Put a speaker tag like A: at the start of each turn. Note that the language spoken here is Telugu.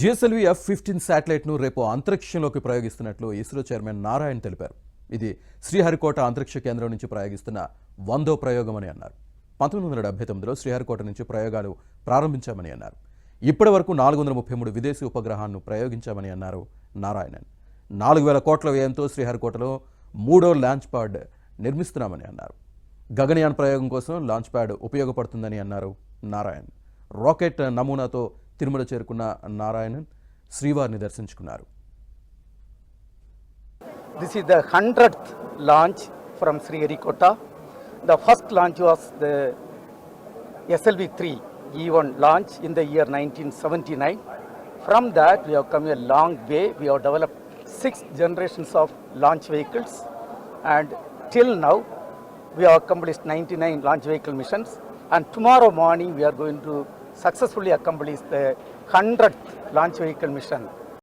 A: జిఎస్ఎల్వి F-15 శాటిలైట్ను రేపు అంతరిక్షంలోకి ప్రయోగిస్తున్నట్లు ఇస్రో చైర్మన్ నారాయణ్ తెలిపారు. ఇది శ్రీహరికోట అంతరిక్ష కేంద్రం నుంచి ప్రయోగిస్తున్న 100వ ప్రయోగమని అన్నారు. 1979లో శ్రీహరికోట నుంచి ప్రయోగాలు ప్రారంభించామని అన్నారు. ఇప్పటి వరకు 433 విదేశీ ఉపగ్రహాలను ప్రయోగించామని అన్నారు నారాయణన్. 4000 కోట్ల వ్యయంతో శ్రీహరికోటలో 3వ లాంచ్ ప్యాడ్ నిర్మిస్తున్నామని అన్నారు. గగనయాన్ ప్రయోగం కోసం లాంచ్ ప్యాడ్ ఉపయోగపడుతుందని అన్నారు నారాయణ్. రాకెట్ నమూనాతో తిరుమల చేరుకున్న నారాయణన్ శ్రీవారిని దర్శించుకున్నారు.
B: This is the 100th launch from Sriharikota. The first launch was the SLV-3 E1 launch in the year 1979. From that, we have come a long way. We have developed 6 generations of launch vehicles, and till now, we have accomplished 99 launch vehicle missions. And tomorrow morning, we are going to successfully accomplish the 100th launch vehicle mission